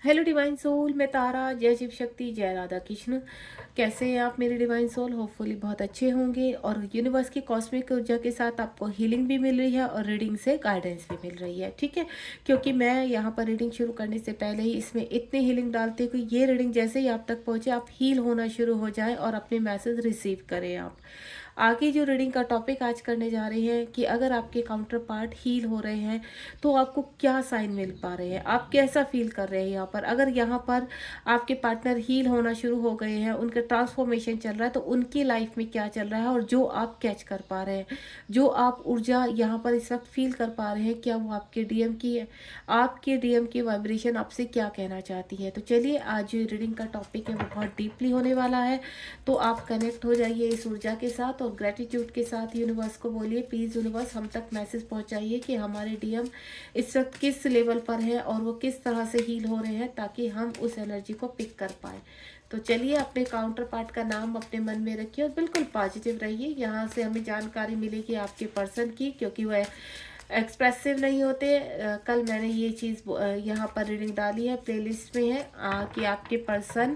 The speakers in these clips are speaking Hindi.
हेलो डिवाइन सोल, मैं तारा। जय शिव शक्ति, जय राधा कृष्ण। कैसे हैं आप मेरे डिवाइन सोल? होपफुली बहुत अच्छे होंगे। और यूनिवर्स की कॉस्मिक ऊर्जा के साथ आपको हीलिंग भी मिल रही है और रीडिंग से गाइडेंस भी मिल रही है, ठीक है। क्योंकि मैं यहाँ पर रीडिंग शुरू करने से पहले ही इसमें इतनी हीलिंग डालती हूँ कि ये रीडिंग जैसे ही आप तक पहुँचे आप हील होना शुरू हो जाए और अपने मैसेज रिसीव करें आप। आगे जो रीडिंग का टॉपिक आज करने जा रहे हैं कि अगर आपके काउंटर पार्ट हील हो रहे हैं तो आपको क्या साइन मिल पा रहे हैं, आप कैसा फील कर रहे हैं यहाँ पर। अगर यहाँ पर आपके पार्टनर हील होना शुरू हो गए हैं, उनका ट्रांसफॉर्मेशन चल रहा है, तो उनकी लाइफ में क्या चल रहा है और जो आप कैच कर पा रहे हैं, जो आप ऊर्जा यहाँ पर इस वक्त फील कर पा रहे हैं, क्या वो आपके डीएम की है, आपके डीएम की वाइब्रेशन आपसे क्या कहना चाहती है। तो चलिए, आज जो रीडिंग का टॉपिक है वो बहुत डीपली होने वाला है। तो आप कनेक्ट हो जाइए इस ऊर्जा के साथ और ग्रेटिट्यूड के साथ यूनिवर्स को बोलिए, प्लीज़ यूनिवर्स हम तक मैसेज पहुंचाइए कि हमारे डीएम इस वक्त किस लेवल पर है और वो किस तरह से हील हो रहे हैं, ताकि हम उस एनर्जी को पिक कर पाए। तो चलिए, अपने काउंटर पार्ट का नाम अपने मन में रखिए और बिल्कुल पॉजिटिव रहिए। यहाँ से हमें जानकारी मिलेगी आपके पर्सन की, क्योंकि वह एक्सप्रेसिव नहीं होते। कल मैंने ये चीज़ यहाँ पर रीडिंग डाली है, प्लेलिस्ट में है, कि आपके पर्सन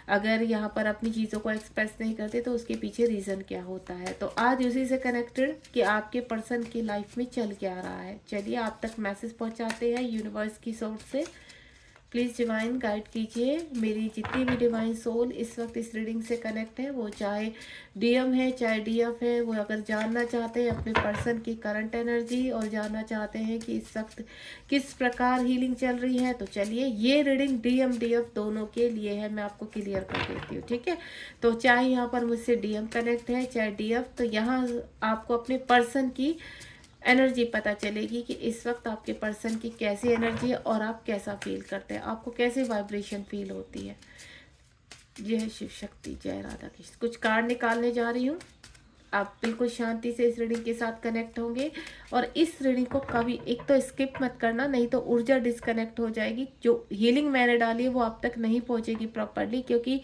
अगर यहाँ पर अपनी चीज़ों को एक्सप्रेस नहीं करते तो उसके पीछे रीज़न क्या होता है। तो आज उसी से कनेक्टेड कि आपके पर्सन की लाइफ में चल क्या रहा है। चलिए, आप तक मैसेज पहुँचाते हैं यूनिवर्स की सोर्स से। प्लीज़ डिवाइन गाइड कीजिए मेरी जितनी भी डिवाइन सोल इस वक्त इस रीडिंग से कनेक्ट है, वो चाहे डीएम है चाहे डीएफ है, वो अगर जानना चाहते हैं अपने पर्सन की करंट एनर्जी और जानना चाहते हैं कि इस वक्त किस प्रकार हीलिंग चल रही है, तो चलिए, ये रीडिंग डीएम डीएफ दोनों के लिए है। मैं आपको क्लियर कर देती हूँ, ठीक है। तो चाहे यहाँ पर मुझसे डीएम कनेक्ट है चाहे डीएफ, तो यहाँ आपको अपने पर्सन की एनर्जी पता चलेगी कि इस वक्त आपके पर्सन की कैसी एनर्जी है और आप कैसा फील करते हैं, आपको कैसे वाइब्रेशन फील होती है। जय शिव शक्ति, जय राधा कृष्ण। कुछ कार्ड निकालने जा रही हूँ, आप बिल्कुल शांति से इस रीडिंग के साथ कनेक्ट होंगे। और इस रीडिंग को कभी एक तो स्किप मत करना, नहीं तो ऊर्जा डिस्कनेक्ट हो जाएगी। जो हीलिंग मैंने डाली है वो आप तक नहीं पहुंचेगी प्रॉपरली, क्योंकि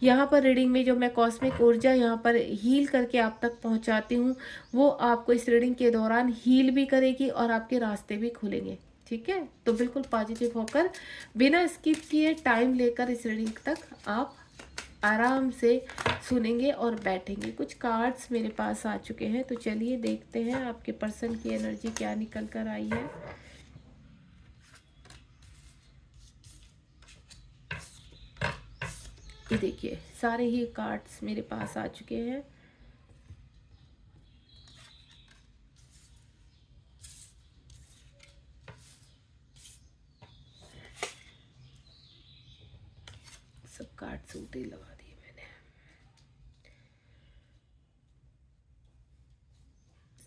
यहाँ पर रीडिंग में जो मैं कॉस्मिक ऊर्जा यहाँ पर हील करके आप तक पहुँचाती हूँ, वो आपको इस रीडिंग के दौरान हील भी करेगी और आपके रास्ते भी खुलेंगे, ठीक है। तो बिल्कुल पॉजिटिव होकर बिना स्किप किए टाइम लेकर इस रीडिंग तक आप आराम से सुनेंगे और बैठेंगे। कुछ कार्ड्स मेरे पास आ चुके हैं, तो चलिए देखते हैं आपके पर्सन की एनर्जी क्या निकल कर आई है। ये देखिए, सारे ही कार्ड्स मेरे पास आ चुके हैं। सब कार्ड्स उल्टे लगा दिए मैंने।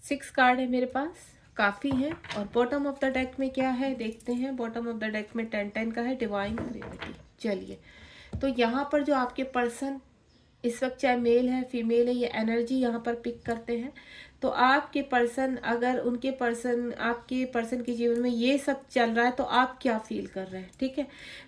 6 कार्ड है मेरे पास, काफ़ी है। और बॉटम ऑफ द डेक में क्या है देखते हैं। बॉटम ऑफ द डेक में 10 का है, डिवाइन क्रिएटिविटी। चलिए, तो यहाँ पर जो आपके पर्सन इस वक्त चाहे मेल है फीमेल है, ये एनर्जी यहाँ पर पिक करते हैं। तो आपके पर्सन, अगर उनके पर्सन आपके पर्सन के जीवन में ये सब चल रहा है तो आप क्या फील कर रहे हैं, ठीक है।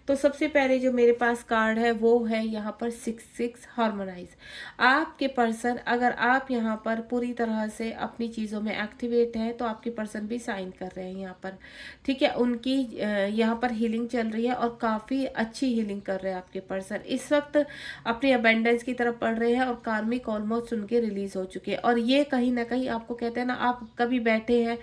तो सबसे पहले जो मेरे पास कार्ड है वो है यहाँ पर 6 हार्मोनाइज। आपके पर्सन, अगर आप यहाँ पर पूरी तरह से अपनी चीज़ों में एक्टिवेट हैं तो आपके पर्सन भी साइन कर रहे हैं यहाँ पर, ठीक है। उनकी यहाँ पर हीलिंग चल रही है और काफ़ी अच्छी हीलिंग कर रहे हैं आपके पर्सन। इस वक्त अपनी अबेंडेंस की तरफ बढ़ रहे हैं और कार्मिक ऑलमोस्ट उनके रिलीज हो चुके हैं। और ये कहीं ना कहीं आपको कहते हैं ना, आप कभी बैठे हैं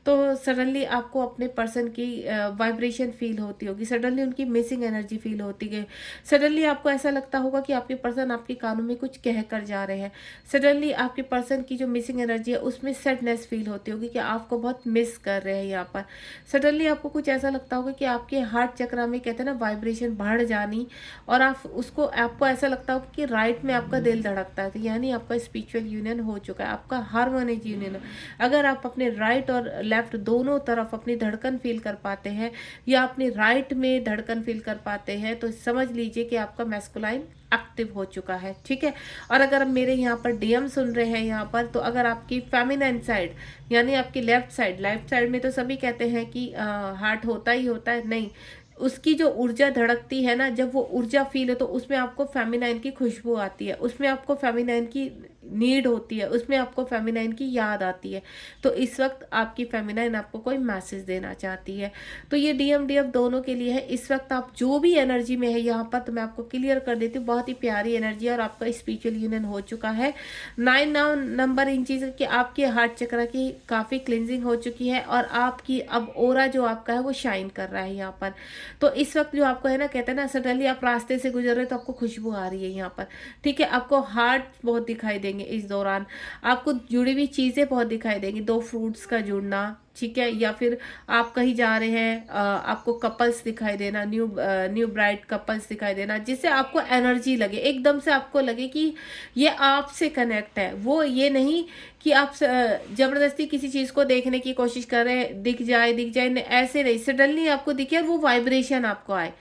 तो सडनली आपको अपने पर्सन की वाइब्रेशन फील होती होगी, सडनली उनकी मिसिंग एनर्जी फील होती है, सडनली आपको ऐसा लगता होगा कि आपके पर्सन आपके कानों में कुछ कह कर जा रहे हैं, सडनली आपके पर्सन की जो मिसिंग एनर्जी है उसमें सैडनेस फील होती होगी कि आपको बहुत मिस कर रहे हैं यहाँ पर। सडनली आपको कुछ ऐसा लगता होगा कि आपके हार्ट चक्र में कहते हैं ना वाइब्रेशन बढ़ जानी, और आप उसको आपको ऐसा लगता होगा कि राइट में आपका दिल धड़कता है, तो यानी आपका स्पिरिचुअल यूनियन हो चुका है, आपका हार्मोनिक यूनियन। अगर आप अपने राइट और लेफ्ट दोनों तरफ अपनी धड़कन फील कर पाते हैं या अपनी राइट में धड़कन फील कर पाते हैं, तो समझ लीजिए कि आपका मैस्कुलाइन एक्टिव हो चुका है, ठीक है। और अगर मेरे यहाँ पर डीएम सुन रहे हैं यहाँ पर, तो अगर आपकी फेमिनाइन साइड यानी आपकी लेफ्ट साइड में तो सभी कहते हैं कि हार्ट होता ही होता है, नहीं, उसकी जो ऊर्जा धड़कती है ना, जब वो ऊर्जा फील हो तो उसमें आपको फेमिनाइन की खुशबू आती है, उसमें आपको फेमिनाइन की नीड होती है, उसमें आपको फेमिनाइन की याद आती है, तो इस वक्त आपकी फेमिनाइन आपको कोई मैसेज देना चाहती है। तो ये DMDF दोनों के लिए है। इस वक्त आप जो भी एनर्जी में है यहाँ पर, तो मैं आपको क्लियर कर देती हूँ, बहुत ही प्यारी एनर्जी है और आपका स्पिरिचुअल यूनियन हो चुका है। 9 नंबर इन चीज़ कि आपके हार्ट चक्र की काफ़ी क्लिनजिंग हो चुकी है और आपकी अब ओरा जो आपका है वो शाइन कर रहा है यहाँ पर। तो इस वक्त जो आपको है ना, कहते हैं ना, सडनली आप रास्ते से गुजर रहे हो तो आपको खुशबू आ रही है यहाँ पर, ठीक है। आपको हार्ट बहुत दिखाई देंगे इस दौरान, आपको जुड़ी हुई चीज़ें बहुत दिखाई देंगी, 2 फ्रूट्स का जुड़ना, ठीक है। या फिर आप कहीं जा रहे हैं, आपको कपल्स दिखाई देना, न्यू ब्राइड कपल्स दिखाई देना, जिससे आपको एनर्जी लगे, एकदम से आपको लगे कि ये आपसे कनेक्ट है। वो ये नहीं कि आप जबरदस्ती किसी चीज़ को देखने की कोशिश कर रहे हैं, दिख जाए ऐसे नहीं, सडनली आपको दिखे और वो वाइब्रेशन आपको आए।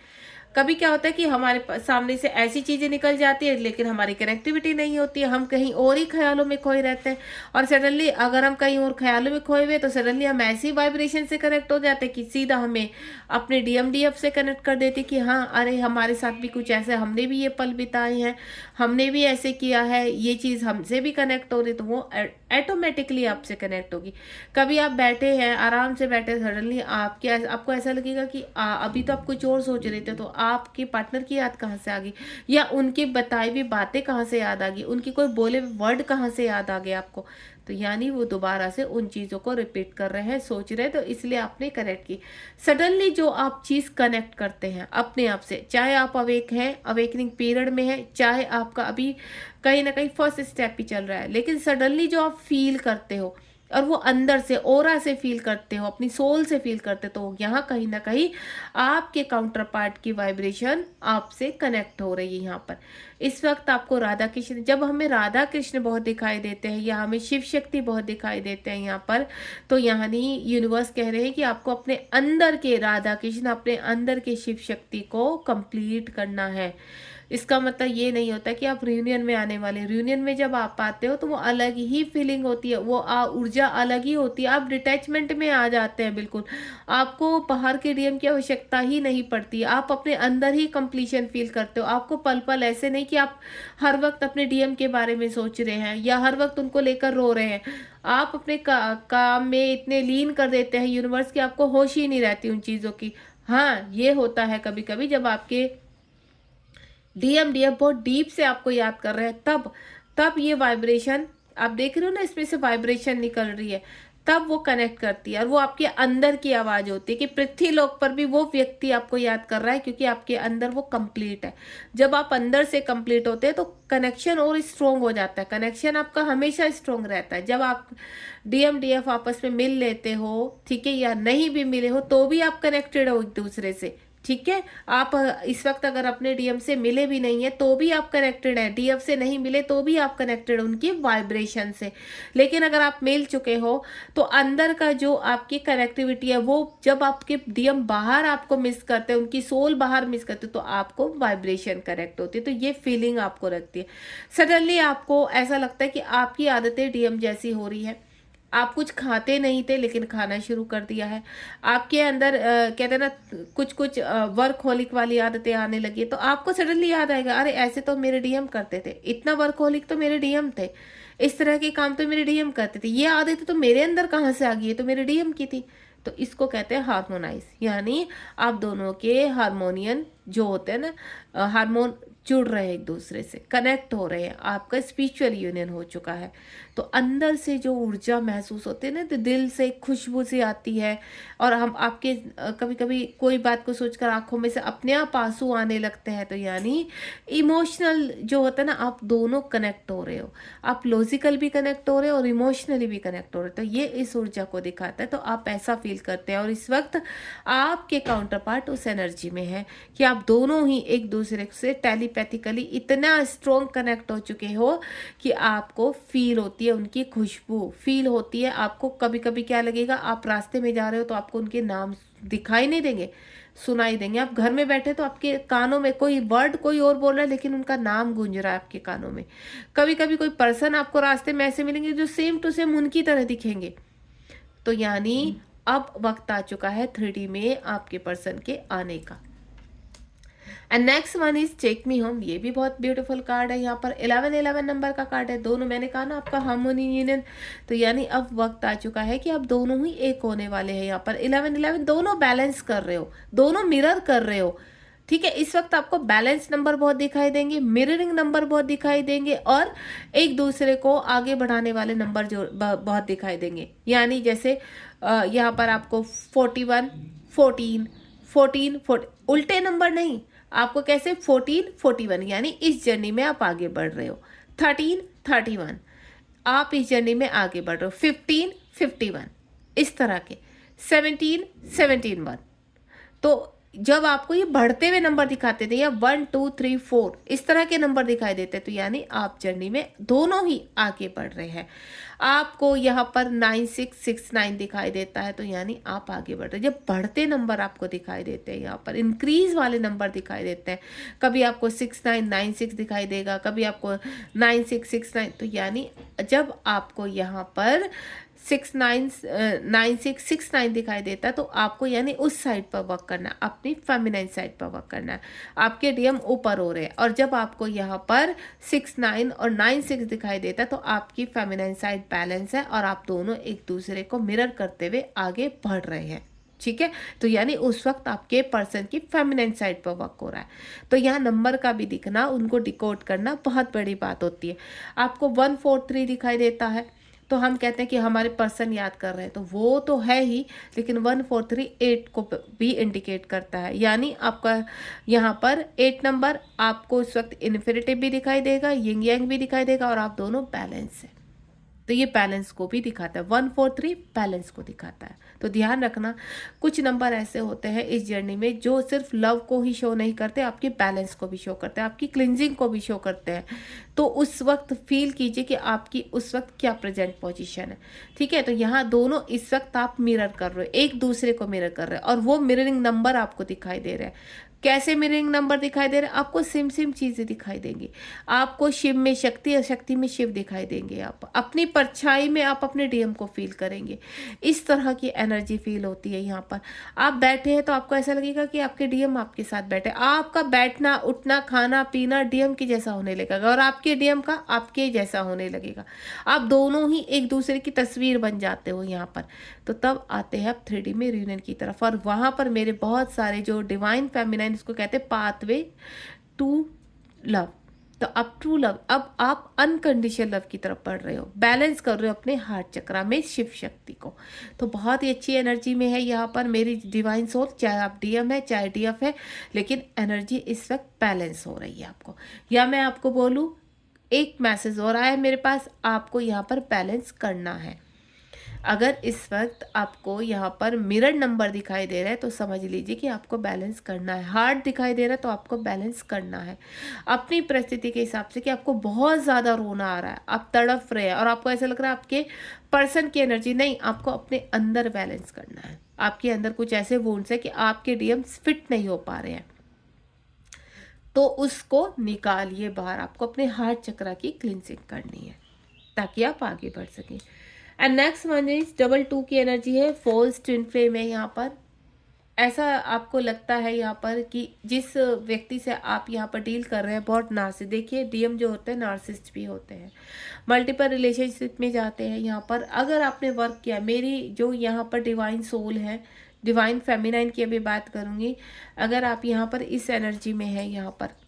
कभी क्या होता है कि हमारे सामने से ऐसी चीजें निकल जाती है, लेकिन हमारी कनेक्टिविटी नहीं होती है, हम कहीं और ही ख्यालों में खोए रहते हैं, और सडनली अगर हम कहीं और ख्यालों में खोए हुए तो सडनली हम ऐसी वाइब्रेशन से कनेक्ट हो जाते हैं कि सीधा हमें अपने DMDF से कनेक्ट कर देते कि हाँ, अरे हमारे साथ भी कुछ ऐसा, हमने भी ये पल बिताए हैं, हमने भी ऐसे किया है, ये चीज़ हमसे भी कनेक्ट हो रही, तो वो ऑटोमेटिकली आपसे कनेक्ट होगी। कभी आप बैठे हैं, आराम से बैठे, सडनली आपको ऐसा लगेगा कि अभी तो आप कुछ और सोच रहे थे, तो आपके पार्टनर की याद कहाँ से आ गई, या उनकी बताई हुई बातें कहाँ से याद आ गई, उनकी कोई बोले वर्ड कहाँ से याद आ गए आपको। तो यानी वो दोबारा से उन चीज़ों को रिपीट कर रहे हैं, सोच रहे हैं, तो इसलिए आपने कनेक्ट की। सडनली जो आप चीज़ कनेक्ट करते हैं अपने आप से, चाहे आप अवेक हैं, अवेकनिंग पीरियड में है, चाहे आपका अभी कहीं ना कहीं फर्स्ट स्टेप ही चल रहा है, लेकिन सडनली जो आप फील करते हो और वो अंदर से ओरा से फील करते हो, अपनी सोल से फील करते हो, तो यहाँ कहीं ना कहीं आपके काउंटर पार्ट की वाइब्रेशन आपसे कनेक्ट हो रही है। यहाँ पर इस वक्त आपको राधा कृष्ण, जब हमें राधा कृष्ण बहुत दिखाई देते हैं या हमें शिव शक्ति बहुत दिखाई देते हैं यहाँ पर, तो यानी यूनिवर्स कह रहे हैं कि आपको अपने अंदर के राधा कृष्ण, अपने अंदर के शिव शक्ति को कंप्लीट करना है। इसका मतलब ये नहीं होता कि आप रियूनियन में आने वाले, रियूनियन में जब आप आते हो तो वो अलग ही फीलिंग होती है, वो ऊर्जा अलग ही होती है, आप डिटैचमेंट में आ जाते हैं बिल्कुल, आपको बाहर के DM की आवश्यकता ही नहीं पड़ती, आप अपने अंदर ही कंप्लीशन फील करते हो। आपको पल पल ऐसे नहीं कि आप हर वक्त अपने DM के बारे में सोच रहे हैं या हर वक्त उनको लेकर रो रहे हैं, आप अपने काम में इतने लीन कर देते हैं यूनिवर्स की, आपको होश ही नहीं रहती उन चीज़ों की। हाँ, ये होता है कभी कभी जब आपके DMDF बहुत डीप से आपको याद कर रहे हैं, तब तब ये वाइब्रेशन आप देख रहे हो ना, इसमें से वाइब्रेशन निकल रही है, तब वो कनेक्ट करती है और वो आपके अंदर की आवाज होती है कि पृथ्वी लोक पर भी वो व्यक्ति आपको याद कर रहा है, क्योंकि आपके अंदर वो कंप्लीट है। जब आप अंदर से कंप्लीट होते हैं तो कनेक्शन और स्ट्रोंग हो जाता है, कनेक्शन आपका हमेशा स्ट्रोंग रहता है। जब आप DMDF आपस में मिल लेते हो, ठीक है, या नहीं भी मिले हो तो भी आप कनेक्टेड हो एक दूसरे से, ठीक है। आप इस वक्त अगर अपने DM से मिले भी नहीं है तो भी आप कनेक्टेड है, DF से नहीं मिले तो भी आप कनेक्टेड है उनकी वाइब्रेशन से। लेकिन अगर आप मिल चुके हो तो अंदर का जो आपकी कनेक्टिविटी है, वो जब आपके DM बाहर आपको मिस करते हैं, उनकी सोल बाहर मिस करते तो आपको वाइब्रेशन कनेक्ट होती है, तो ये फीलिंग आपको रखती है। सडनली आपको ऐसा लगता है कि आपकी आदतें DM जैसी हो रही है, आप कुछ खाते नहीं थे लेकिन खाना शुरू कर दिया है, आपके अंदर कहते हैं ना कुछ कुछ वर्कहोलिक वाली आदतें आने लगी, तो आपको सडनली याद आएगा, अरे ऐसे तो मेरे DM करते थे, इतना वर्कहोलिक तो मेरे DM थे, इस तरह के काम तो मेरे DM करते थे, ये आदतें तो मेरे अंदर कहाँ से आ गई है, तो मेरे DM की थी। तो इसको कहते हैं हार्मोनाइज, यानी आप दोनों के हार्मोनियन जो होते हैं ना, हार्मोन जुड़ रहे हैं, एक दूसरे से कनेक्ट हो रहे हैं, आपका स्पिरिचुअल यूनियन हो चुका है। तो अंदर से जो ऊर्जा महसूस होती है ना, तो दिल से खुशबू सी आती है, और हम आपके कभी कभी कोई बात को सोचकर आंखों में से अपने आप आंसू आने लगते हैं, तो यानी इमोशनल जो होता है ना, आप दोनों कनेक्ट हो रहे हो, आप लॉजिकल भी कनेक्ट हो रहे हो और इमोशनली भी कनेक्ट हो रहे हो, तो ये इस ऊर्जा को दिखाता है। तो आप ऐसा फील करते हैं और इस वक्त आपके काउंटर पार्ट उस एनर्जी में है कि आप दोनों ही एक दूसरे से टेलीपैथिकली इतना स्ट्रॉन्ग कनेक्ट हो चुके हो कि आपको फील होती है उनकी खुशबू, फील होती है आपको। कभी कभी क्या लगेगा, आप रास्ते में जा रहे हो तो आपको उनके नाम दिखाई नहीं देंगे, सुनाई देंगे, आप घर में बैठे तो आपके कानों में कोई वर्ड कोई और बोल रहा है लेकिन उनका नाम गूंज रहा है आपके कानों में। कभी कभी कोई पर्सन आपको रास्ते में ऐसे मिलेंगे जो सेम टू सेम उनकी तरह दिखेंगे। तो यानी अब वक्त आ चुका है 3D में आपके पर्सन के आने का। And next one is take me home. ये भी बहुत ब्यूटीफुल कार्ड है। यहाँ पर 11 नंबर का कार्ड है। दोनों, मैंने कहा ना आपका हार्मोनी यूनियन, तो यानी अब वक्त आ चुका है कि अब दोनों ही एक होने वाले हैं। यहाँ पर 11 दोनों बैलेंस कर रहे हो, दोनों मिरर कर रहे हो। ठीक है, इस वक्त आपको बैलेंस नंबर बहुत दिखाई देंगे, मिररिंग नंबर बहुत दिखाई देंगे, और एक दूसरे को आगे बढ़ाने वाले नंबर जो बहुत दिखाई देंगे। यानी जैसे यहाँ पर आपको 41, 14, 14, 40, उल्टे नंबर नहीं, आपको कैसे 14, 41, यानी इस जर्नी में आप आगे बढ़ रहे हो। 13, 31, आप इस जर्नी में आगे बढ़ रहे हो। 15, 51, इस तरह के। 17, 17, 1। तो जब आपको ये बढ़ते हुए नंबर दिखाते थे, या 1, 2, 3, 4 इस तरह के नंबर दिखाई देते, तो यानी आप जर्नी में दोनों ही आगे बढ़ रहे हैं। आपको यहाँ पर 9, 6, 6, 9 दिखाई देता है, तो यानी आप आगे बढ़ रहे हैं। जब बढ़ते नंबर आपको दिखाई देते हैं, यहाँ पर इंक्रीज वाले नंबर दिखाई देते हैं, कभी आपको 6, 9, 9, 6 दिखाई देगा, कभी आपको 9, 6, 6, 9, तो यानी जब आपको यहाँ पर 6, 9, 9, 6, 6, 9 दिखाई देता है, तो आपको यानी उस साइड पर वर्क करना है, अपनी फेमिनाइन साइड पर वर्क करना है। आपके डीएम ऊपर हो रहे हैं, और जब आपको यहाँ पर 6, 9 और 9, 6 दिखाई देता है, तो आपकी फेमिनाइन साइड बैलेंस है, और आप दोनों एक दूसरे को मिरर करते हुए आगे बढ़ रहे हैं। ठीक है, तो यानी उस वक्त आपके पर्सन की फेमिनाइन साइड पर वर्क हो रहा है। तो यहाँ नंबर का भी दिखना, उनको डिकोड करना बहुत बड़ी बात होती है। आपको 143 दिखाई देता है, तो हम कहते हैं कि हमारे पर्सन याद कर रहे हैं, तो वो तो है ही, लेकिन 143 8 को भी इंडिकेट करता है। यानी आपका यहाँ पर 8 नंबर आपको इस वक्त इन्फिनिटिव भी दिखाई देगा, यिंग यांग भी दिखाई देगा, और आप दोनों बैलेंस है, तो ये बैलेंस को भी दिखाता है। 143 बैलेंस को दिखाता है। तो ध्यान रखना, कुछ नंबर ऐसे होते हैं इस जर्नी में जो सिर्फ लव को ही शो नहीं करते, आपके बैलेंस को भी शो करते हैं, आपकी क्लिंजिंग को भी शो करते हैं। तो उस वक्त फील कीजिए कि आपकी उस वक्त क्या प्रेजेंट पोजीशन है। ठीक है, तो यहाँ दोनों इस वक्त आप मिरर कर रहे हो, एक दूसरे को मिरर कर रहे हो, और वो मिररिंग नंबर आपको दिखाई दे रहे हैं। कैसे मिररिंग नंबर दिखाई दे रहे हैं? आपको सेम सेम चीजें दिखाई देंगी। आपको शिव में शक्ति और शक्ति में शिव दिखाई देंगे। आप अपनी परछाई में आप अपने डीएम को फील करेंगे। इस तरह की एनर्जी फील होती है। यहाँ पर आप बैठे हैं तो आपको ऐसा लगेगा कि आपके डीएम आपके साथ बैठे। आपका बैठना, उठना, खाना पीना डीएम के जैसा होने लगेगा, और आपके डीएम का आपके जैसा होने लगेगा। आप दोनों ही एक दूसरे की तस्वीर बन जाते हो यहाँ पर। तो तब आते हैं आप 3D में रीयूनियन की तरफ, और वहाँ पर मेरे बहुत सारे जो डिवाइन फेमिनाइन, इसको कहते हैं पाथवे टू लव। तो अब ट्रू लव, अब आप अनकंडीशनल लव की तरफ बढ़ रहे हो, बैलेंस कर रहे हो अपने हार्ट चक्रा में शिव शक्ति को। तो बहुत ही अच्छी एनर्जी में है यहाँ पर मेरी डिवाइन सोल, चाहे आप डीएम है चाहे डीएफ है, लेकिन एनर्जी इस वक्त बैलेंस हो रही है आपको। या मैं आपको बोलूँ, एक मैसेज और आया है मेरे पास, आपको यहाँ पर बैलेंस करना है। अगर इस वक्त आपको यहाँ पर मिरर नंबर दिखाई दे रहा है, तो समझ लीजिए कि आपको बैलेंस करना है। हार्ट दिखाई दे रहा है, तो आपको बैलेंस करना है अपनी परिस्थिति के हिसाब से, कि आपको बहुत ज़्यादा रोना आ रहा है, आप तड़फ रहे हैं, और आपको ऐसा लग रहा है आपके पर्सन की एनर्जी नहीं, आपको अपने अंदर बैलेंस करना है। आपके अंदर कुछ ऐसे वुंड्स है कि आपके डीएम्स फिट नहीं हो पा रहे हैं, तो उसको निकालिए बाहर। आपको अपने हार्ट चक्रा की क्लिनजिंग करनी है, ताकि आप आगे बढ़ सकें। एंड नेक्स्ट वन इज 22 की एनर्जी है, फॉल्स ट्विन फ्लेम है। यहाँ पर ऐसा आपको लगता है यहाँ पर कि जिस व्यक्ति से आप यहाँ पर डील कर रहे हैं बहुत नार्सिस्ट, देखिए डीएम जो होते हैं नार्सिस्ट भी होते हैं, मल्टीपल रिलेशनशिप में जाते हैं। यहाँ पर अगर आपने वर्क किया, मेरी जो यहाँ पर डिवाइन सोल है, डिवाइन फेमिनाइन की अभी बात करूँगी, अगर आप यहाँ पर इस एनर्जी में है, यहाँ पर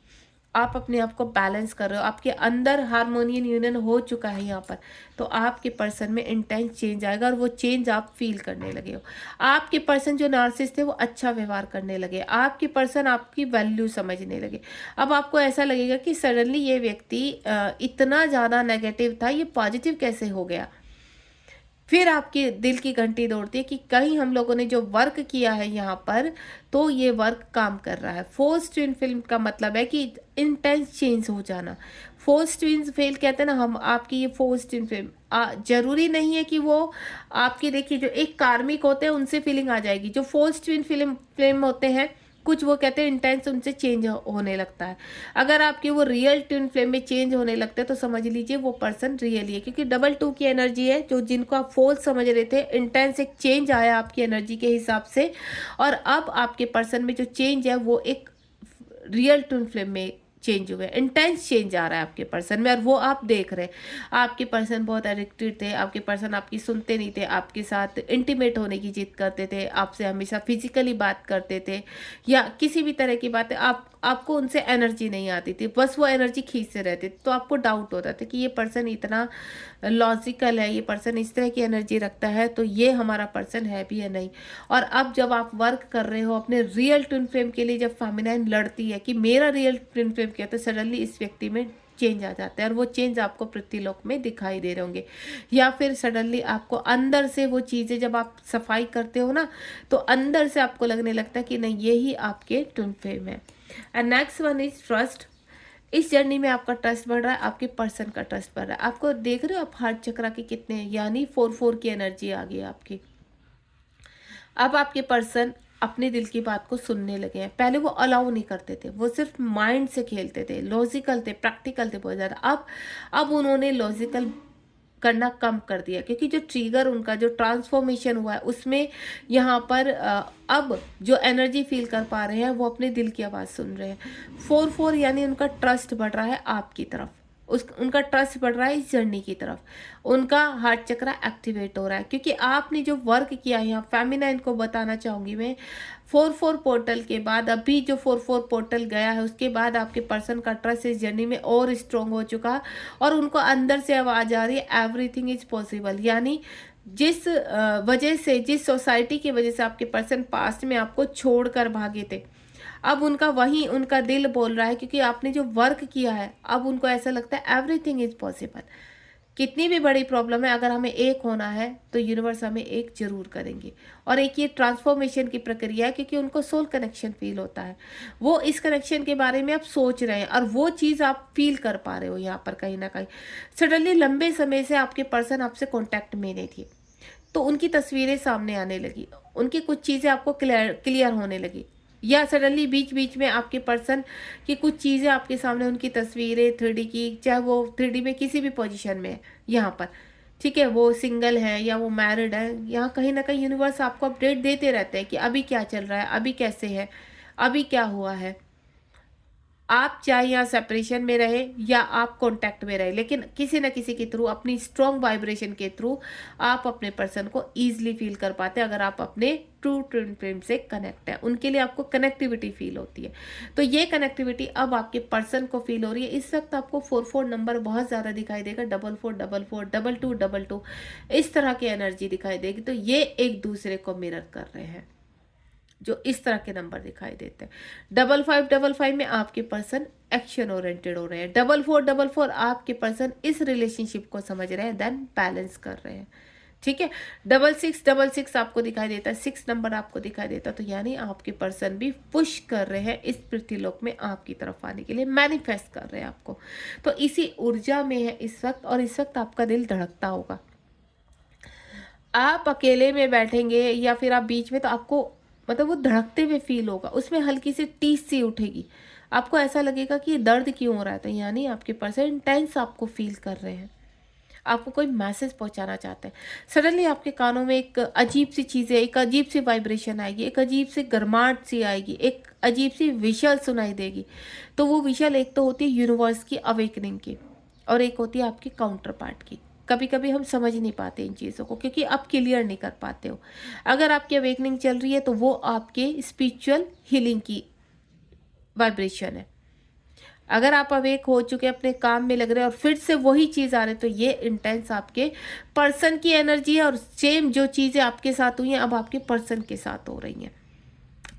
आप अपने आप को बैलेंस कर रहे हो, आपके अंदर हार्मोनियन यूनियन हो चुका है यहाँ पर, तो आपके पर्सन में इंटेंस चेंज आएगा, और वो चेंज आप फील करने लगे हो। आपके पर्सन जो नार्सिस्ट थे वो अच्छा व्यवहार करने लगे, आपके पर्सन आपकी वैल्यू समझने लगे। अब आपको ऐसा लगेगा कि सडनली ये व्यक्ति इतना ज़्यादा नेगेटिव था, ये पॉजिटिव कैसे हो गया। फिर आपके दिल की घंटी दौड़ती है कि कहीं हम लोगों ने जो वर्क किया है यहाँ पर, तो ये वर्क काम कर रहा है। फोर्स ट्विन फिल्म का मतलब है कि इंटेंस चेंज हो जाना। फोर्स ट्विन फेल कहते हैं ना हम, आपकी ये फोर्स ट्विन फिल्म जरूरी नहीं है कि वो आपकी, देखिए जो एक कार्मिक होते हैं उनसे फीलिंग आ जाएगी, जो फोर्स ट्विन फिल्म होते हैं कुछ वो कहते हैं इंटेंस उनसे चेंज होने लगता है। अगर आपके वो रियल ट्विन फ्लेम में चेंज होने लगते हैं, तो समझ लीजिए वो पर्सन रियल ही है, क्योंकि 22 की एनर्जी है, जो जिनको आप फोल्स समझ रहे थे, इंटेंस एक चेंज आया आपकी एनर्जी के हिसाब से, और अब आपके पर्सन में जो चेंज है वो एक रियल ट्विन फ्लेम में चेंज हुए, इंटेंस चेंज आ रहा है आपके पर्सन में, और वो आप देख रहे हैं। आपके पर्सन बहुत एडिक्टेड थे, आपके पर्सन आपकी सुनते नहीं थे, आपके साथ इंटीमेट होने की जिद करते थे, आपसे हमेशा फिजिकली बात करते थे, या किसी भी तरह की बातें आपको उनसे एनर्जी नहीं आती थी, बस वो एनर्जी खींचते रहते। तो आपको डाउट होता था कि ये पर्सन इतना लॉजिकल है, ये पर्सन इस तरह की एनर्जी रखता है, तो ये हमारा पर्सन है भी या नहीं। और अब जब आप वर्क कर रहे हो अपने रियल ट्विन फ्लेम के लिए, जब फेमिनाइन लड़ती है कि मेरा रियल ट्विन फ्लेम क्या, तो सडनली इस व्यक्ति में चेंज आ जाता है, और वो चेंज आपको पृथ्वीलोक में दिखाई दे रहे होंगे। या फिर सडनली आपको अंदर से वो चीज़ें, जब आप सफाई करते हो ना, तो अंदर से आपको लगने लगता है कि नहीं, ये ही आपके ट्विन फ्लेम है। And next one is trust. इस जर्नी में आपका ट्रस्ट बढ़ रहा है, आपके पर्सन का ट्रस्ट बढ़ रहा है। आपको देख रहे हो आप हार्ट चक्रा के कितने, यानी 4-4 की एनर्जी आ गई आपकी। अब आपके पर्सन अपने दिल की बात को सुनने लगे हैं। पहले वो अलाउ नहीं करते थे, वो सिर्फ माइंड से खेलते थे, लॉजिकल थे, प्रैक्टिकल थे बहुत ज़्यादा। अब उन्होंने लॉजिकल करना कम कर दिया, क्योंकि जो ट्रिगर उनका जो ट्रांसफॉर्मेशन हुआ है उसमें यहाँ पर अब जो एनर्जी फील कर पा रहे हैं वो अपने दिल की आवाज़ सुन रहे हैं। 4-4 यानी उनका ट्रस्ट बढ़ रहा है आपकी तरफ, उनका ट्रस्ट बढ़ रहा है इस जर्नी की तरफ, उनका हार्ट चक्रा एक्टिवेट हो रहा है, क्योंकि आपने जो वर्क किया है। यहाँ फेमिनाइन को बताना चाहूँगी मैं, 4-4 पोर्टल के बाद, अभी जो 4-4 पोर्टल गया है उसके बाद आपके पर्सन का ट्रस्ट इस जर्नी में और स्ट्रॉन्ग हो चुका, और उनको अंदर से आवाज़ आ रही है एवरीथिंग इज पॉसिबल। यानी जिस वजह से, जिस सोसाइटी की वजह से आपके पर्सन पास्ट में आपको छोड़कर भागे थे, अब उनका वही उनका दिल बोल रहा है, क्योंकि आपने जो वर्क किया है, अब उनको ऐसा लगता है एवरीथिंग इज पॉसिबल। कितनी भी बड़ी प्रॉब्लम है, अगर हमें एक होना है तो यूनिवर्स हमें एक जरूर करेंगे। और एक ये ट्रांसफॉर्मेशन की प्रक्रिया है, क्योंकि उनको सोल कनेक्शन फील होता है, वो इस कनेक्शन के बारे में आप सोच रहे हैं, और वो चीज़ आप फील कर पा रहे हो यहाँ पर कहीं ना कहीं। सडनली लंबे समय से आपके पर्सन आपसे कॉन्टैक्ट में नहीं थी, तो उनकी तस्वीरें सामने आने लगी, उनकी कुछ चीज़ें आपको क्लियर होने लगी, या सडनली बीच बीच में आपके पर्सन की कुछ चीज़ें आपके सामने, उनकी तस्वीरें 3D की, चाहे वो 3D में किसी भी पोजीशन में है यहाँ पर, ठीक है, वो सिंगल है या वो मैरिड है, यहाँ कहीं ना कहीं यूनिवर्स आपको अपडेट देते रहते हैं कि अभी क्या चल रहा है, अभी कैसे है, अभी क्या हुआ है। आप चाहे यहाँ सेपरेशन में रहे या आप कांटेक्ट में रहे, लेकिन किसी न किसी के थ्रू, अपनी स्ट्रॉन्ग वाइब्रेशन के थ्रू आप अपने पर्सन को ईजिली फील कर पाते हैं। अगर आप अपने ट्रू ट्विन फ्लेम से कनेक्ट है, उनके लिए आपको कनेक्टिविटी फील होती है। तो ये कनेक्टिविटी अब आपके पर्सन को फील हो रही है। इस वक्त आपको 4-4 नंबर बहुत ज़्यादा दिखाई देगा, 4444, 2222, इस तरह की एनर्जी दिखाई देगी। तो ये एक दूसरे को मिरर कर रहे हैं, जो इस तरह के नंबर दिखाई देते हैं। 5555 में आपके पर्सन एक्शन ओरिएंटेड हो रहे हैं। 4444 आपके पर्सन इस रिलेशनशिप को समझ रहे हैं, देन बैलेंस कर रहे हैं, ठीक है। 6666 आपको दिखाई देता है, 6 नंबर आपको दिखाई देता है, तो यानी आपके पर्सन भी पुश कर रहे हैं इस पृथ्वीलोक में आपकी तरफ आने के लिए, मैनिफेस्ट कर रहे हैं आपको। तो इसी ऊर्जा में है इस वक्त, और इस वक्त आपका दिल धड़कता होगा। आप अकेले में बैठेंगे या फिर आप बीच में, तो आपको मतलब वो धड़कते हुए फील होगा, उसमें हल्की सी टीस सी उठेगी, आपको ऐसा लगेगा कि ये दर्द क्यों हो रहा है। तो यानी आपके पर्सन इंटेंस आपको फील कर रहे हैं, आपको कोई मैसेज पहुंचाना चाहते हैं। सडनली आपके कानों में एक अजीब सी चीज़ें, एक अजीब सी वाइब्रेशन आएगी, एक अजीब सी गर्माहट सी आएगी, एक अजीब सी विशल सुनाई देगी। तो वो विशल एक तो होती है यूनिवर्स की अवेकनिंग की, और एक होती है आपकी काउंटर पार्ट की। कभी कभी हम समझ नहीं पाते इन चीज़ों को, क्योंकि आप क्लियर नहीं कर पाते हो। अगर आपकी अवेकनिंग चल रही है तो वो आपके स्पिरिचुअल हीलिंग की वाइब्रेशन है। अगर आप अवेक हो चुके, अपने काम में लग रहे हैं, और फिर से वही चीज़ आ रही है, तो ये इंटेंस आपके पर्सन की एनर्जी है, और सेम जो चीज़ें आपके साथ हुई हैं अब आपके पर्सन के साथ हो रही हैं।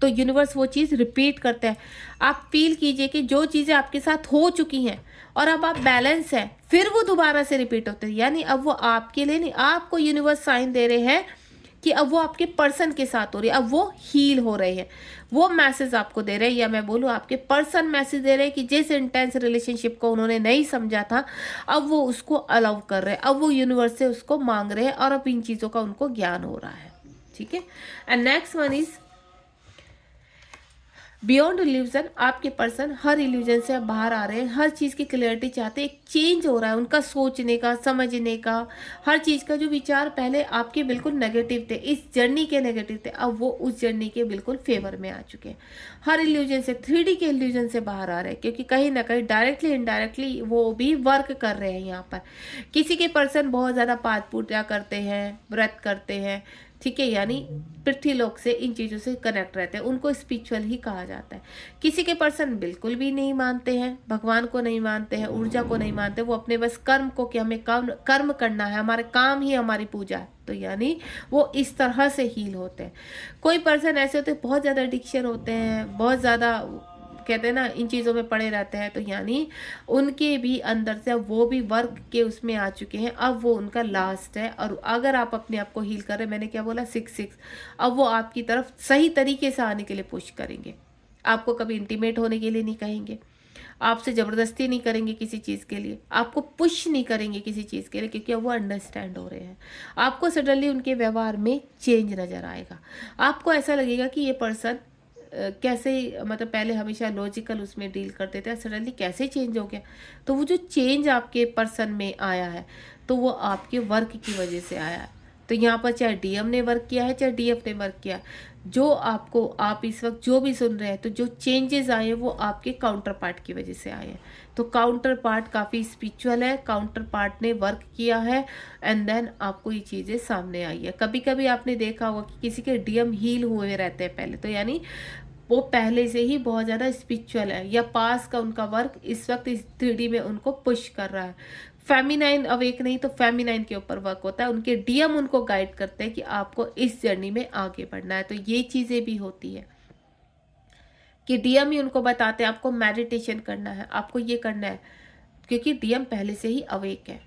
तो यूनिवर्स वो चीज़ रिपीट करता है। आप फील कीजिए कि जो चीज़ें आपके साथ हो चुकी हैं और अब आप बैलेंस है, फिर वो दोबारा से रिपीट होते हैं। यानी अब वो आपके लिए नहीं, आपको यूनिवर्स साइन दे रहे हैं कि अब वो आपके पर्सन के साथ हो रही है, अब वो हील हो रहे हैं। वो मैसेज आपको दे रहे हैं, या मैं बोलूँ आपके पर्सन मैसेज दे रहे हैं कि जिस इंटेंस रिलेशनशिप को उन्होंने नहीं समझा था, अब वो उसको अलाउ कर रहे हैं, अब वो यूनिवर्स से उसको मांग रहे हैं, और अब इन चीज़ों का उनको ज्ञान हो रहा है, ठीक है। And next one is beyond illusion, आपके पर्सन हर इल्यूजन से अब बाहर आ रहे हैं, हर चीज़ की क्लियरिटी चाहते हैं, एक चेंज हो रहा है उनका सोचने का, समझने का, हर चीज़ का। जो विचार पहले आपके बिल्कुल नेगेटिव थे, इस जर्नी के नेगेटिव थे, अब वो उस जर्नी के बिल्कुल फेवर में आ चुके हैं। हर इल्यूजन से, 3D के इल्यूजन से बाहर आ रहे हैं, क्योंकि कहीं ना कहीं डायरेक्टली इनडायरेक्टली वो भी वर्क कर रहे हैं यहाँ पर। किसी के पर्सन बहुत ज़्यादा पाठ पूजा करते हैं, व्रत करते हैं, ठीक है, यानी पृथ्वीलोक से इन चीज़ों से कनेक्ट रहते हैं, उनको स्पिरिचुअल ही कहा जाता है। किसी के पर्सन बिल्कुल भी नहीं मानते हैं, भगवान को नहीं मानते हैं, ऊर्जा को नहीं मानते, वो अपने बस कर्म को, कि हमें कर्म करना है, हमारे काम ही हमारी पूजा है, तो यानी वो इस तरह से हील होते हैं। कोई पर्सन ऐसे होते हैं बहुत ज़्यादा एडिक्शन होते हैं, बहुत ज़्यादा कहते हैं ना इन चीज़ों में पड़े रहते हैं, तो यानी उनके भी अंदर से अब वो भी वर्क के उसमें आ चुके हैं, अब वो उनका लास्ट है। और अगर आप अपने आप को हील कर रहे हैं, मैंने क्या बोला 6-6, अब वो आपकी तरफ सही तरीके से आने के लिए पुश करेंगे, आपको कभी इंटीमेट होने के लिए नहीं कहेंगे, आपसे ज़बरदस्ती नहीं करेंगे किसी चीज़ के लिए, आपको पुश नहीं करेंगे किसी चीज़ के लिए, क्योंकि अब वो अंडरस्टैंड हो रहे हैं। आपको सडनली उनके व्यवहार में चेंज नज़र आएगा, आपको ऐसा लगेगा कि ये पर्सन कैसे, मतलब पहले हमेशा लॉजिकल उसमें डील करते थे, सडनली कैसे चेंज हो गया। तो वो जो चेंज आपके पर्सन में आया है, तो वो आपके वर्क की वजह से आया है। तो यहाँ पर चाहे डीएम ने वर्क किया है, चाहे डीएफ ने वर्क किया, जो आपको, आप इस वक्त जो भी सुन रहे हैं, तो जो चेंजेस आए हैं वो आपके काउंटर पार्ट की वजह से आए हैं। तो काउंटर पार्ट काफ़ी स्पिरिचुअल है, काउंटर पार्ट ने वर्क किया है, एंड देन आपको ये चीज़ें सामने आई है। कभी कभी आपने देखा होगा कि किसी के डीएम हील हुए रहते हैं पहले, तो यानी वो पहले से ही बहुत ज़्यादा स्पिरिचुअल है, या पास का उनका वर्क इस वक्त इस 3D में उनको पुश कर रहा है। फेमिनाइन अवेक नहीं तो फेमिनाइन के ऊपर वर्क होता है, उनके डीएम उनको गाइड करते हैं कि आपको इस जर्नी में आगे बढ़ना है। तो ये चीज़ें भी होती है कि डीएम ही उनको बताते हैं आपको मेडिटेशन करना है, आपको ये करना है, क्योंकि डीएम पहले से ही अवेक है,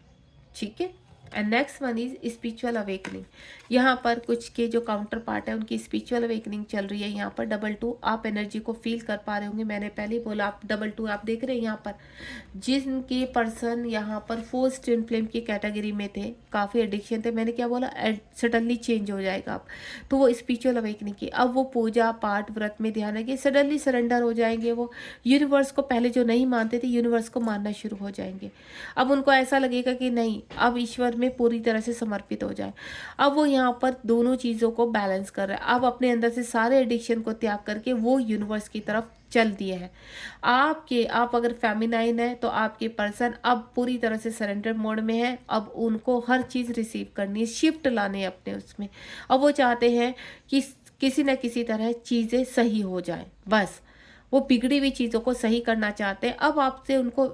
ठीक है। And next one is spiritual awakening. यहाँ पर कुछ के जो काउंटर पार्ट है उनकी स्पिरिचुअल अवेकनिंग चल रही है। यहाँ पर 2-2 आप एनर्जी को फील कर पा रहे होंगे, मैंने पहले ही बोला, आप 2-2 आप देख रहे हैं। यहाँ पर जिनके पर्सन यहाँ पर 4 ट्विन फ्लेम की कैटेगरी में थे, काफ़ी एडिक्शन थे, मैंने क्या बोला, सडनली चेंज हो जाएगा आप, तो वो स्पिरिचुअल अवेकनिंग की, अब वो पूजा पाठ व्रत में ध्यान रखिए, सडनली सरेंडर हो जाएंगे। वो यूनिवर्स को पहले जो नहीं मानते थे, यूनिवर्स को मानना शुरू हो जाएंगे। अब उनको ऐसा लगेगा कि नहीं, अब ईश्वर में पूरी तरह से समर्पित हो जाए। अब वो यहाँ पर दोनों चीज़ों को बैलेंस कर रहा है, अब अपने अंदर से सारे एडिक्शन को त्याग करके वो यूनिवर्स की तरफ चल दिए हैं। आप अगर फेमिनाइन है तो आपके पर्सन अब पूरी तरह से सरेंडर मोड में है, अब उनको हर चीज़ रिसीव करनी है, शिफ्ट लाने हैं अपने उसमें। अब वो चाहते हैं कि किसी न किसी तरह चीज़ें सही हो जाए, बस वो बिगड़ी हुई चीज़ों को सही करना चाहते हैं। अब आपसे उनको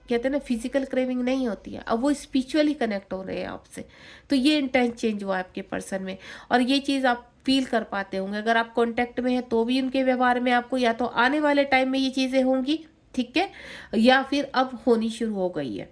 कहते हैं ना फिजिकल क्रेविंग नहीं होती है, अब वो स्पिरिचुअली कनेक्ट हो रहे हैं आपसे। तो ये इंटेंस चेंज हुआ है आपके पर्सन में, और ये चीज़ आप फील कर पाते होंगे। अगर आप कांटेक्ट में हैं तो भी उनके व्यवहार में आपको या तो आने वाले टाइम में ये चीज़ें होंगी, ठीक है, या फिर अब होनी शुरू हो गई है।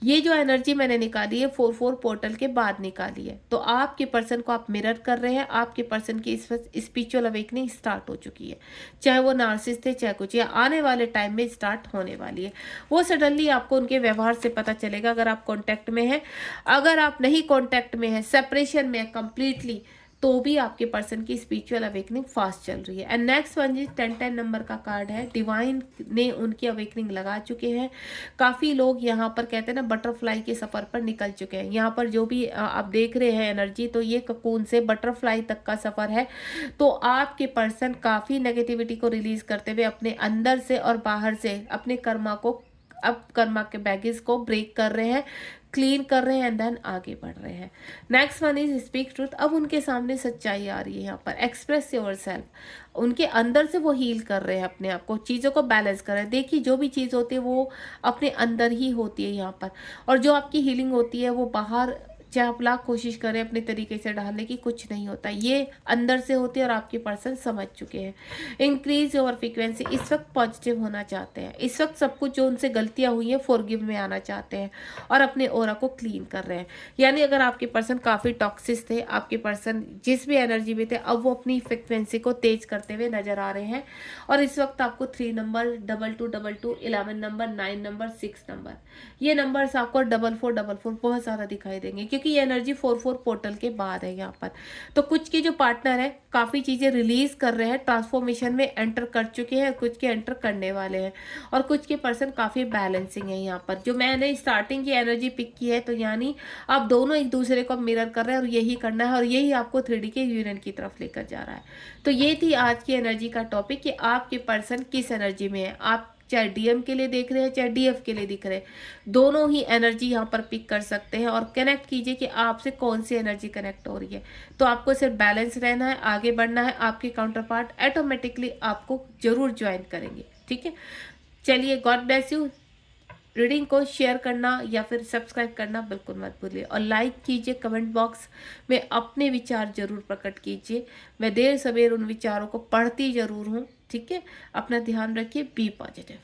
ये जो एनर्जी मैंने निकाली है 4-4 पोर्टल के बाद निकाली है, तो आपके पर्सन को आप मिरर कर रहे हैं, आपके पर्सन की इस वक्त स्पिरिचुअल अवेकनिंग स्टार्ट हो चुकी है, चाहे वो नार्सिसिस्ट थे चाहे कुछ, या आने वाले टाइम में स्टार्ट होने वाली है। वो सडनली आपको उनके व्यवहार से पता चलेगा, अगर आप कॉन्टैक्ट में हैं। अगर आप नहीं कॉन्टैक्ट में है, सेपरेशन में है कंप्लीटली, तो भी आपके पर्सन की स्पिरिचुअल अवेकनिंग फास्ट चल रही है। एंड नेक्स्ट वन जी 10-10 नंबर का कार्ड है, डिवाइन ने उनकी अवेकनिंग लगा चुके हैं। काफ़ी लोग यहाँ पर कहते हैं ना बटरफ्लाई के सफ़र पर निकल चुके हैं। यहाँ पर जो भी आप देख रहे हैं एनर्जी, तो ये ककून से बटरफ्लाई तक का सफ़र है। तो आपके पर्सन काफ़ी नेगेटिविटी को रिलीज करते हुए अपने अंदर से और बाहर से अपने कर्मा के बैगेज को ब्रेक कर रहे हैं, क्लीन कर रहे हैं, एंड देन आगे बढ़ रहे हैं। Next one is speak truth. अब उनके सामने सच्चाई आ रही है, यहाँ पर एक्सप्रेस योरसेल्फ। उनके अंदर से वो हील कर रहे हैं अपने आप को, चीज़ों को बैलेंस कर रहे हैं। देखिए जो भी चीज़ होती है वो अपने अंदर ही होती है यहाँ पर, और जो आपकी हीलिंग होती है वो बाहर चाहे आप लाख कोशिश करें अपने तरीके से डालने की, कुछ नहीं होता, ये अंदर से होती है और आपके पर्सन समझ चुके हैं। इंक्रीज योर फ्रीक्वेंसी, इस वक्त पॉजिटिव होना चाहते हैं, इस वक्त सब कुछ जो उनसे गलतियां हुई हैं फॉरगिव में आना चाहते हैं और अपने ऑरा को क्लीन कर रहे हैं। यानी अगर आपके पर्सन काफ़ी टॉक्सिक थे, आपके पर्सन जिस भी एनर्जी में थे, अब वो अपनी फ्रिक्वेंसी को तेज करते हुए नजर आ रहे हैं। और इस वक्त आपको 3 नंबर, 2222, 11 नंबर, 9 नंबर, 6 नंबर, ये नंबर्स आपको 4444 बहुत ज़्यादा दिखाई देंगे, क्योंकि क्योंकि ये एनर्जी 4-4 पोर्टल के बाद है यहाँ पर। तो कुछ के जो पार्टनर है काफ़ी चीज़ें रिलीज कर रहे हैं, ट्रांसफॉर्मेशन में एंटर कर चुके हैं, कुछ के एंटर करने वाले हैं, और कुछ के पर्सन काफ़ी बैलेंसिंग है यहाँ पर। जो मैंने स्टार्टिंग की एनर्जी पिक की है, तो यानी आप दोनों एक दूसरे को मिरर कर रहे हैं और यही करना है, और यही आपको 3D के यूनियन की तरफ लेकर जा रहा है। तो ये थी आज की एनर्जी का टॉपिक कि आपके पर्सन किस एनर्जी में है। आप चाहे डीएम के लिए देख रहे हैं, चाहे डीएफ के लिए दिख रहे हैं, दोनों ही एनर्जी यहाँ पर पिक कर सकते हैं, और कनेक्ट कीजिए कि आपसे कौन सी एनर्जी कनेक्ट हो रही है। तो आपको सिर्फ बैलेंस रहना है, आगे बढ़ना है, आपके काउंटर पार्ट ऑटोमेटिकली आपको जरूर ज्वाइन करेंगे। ठीक है, चलिए, गॉड ब्लेस यू। रीडिंग को शेयर करना या फिर सब्सक्राइब करना बिल्कुल मत भूलिए, और लाइक कीजिए, कमेंट बॉक्स में अपने विचार जरूर प्रकट कीजिए। मैं देर सवेर उन विचारों को पढ़ती जरूर हूँ। ठीक है, अपना ध्यान रखिए, बी पॉजिटिव।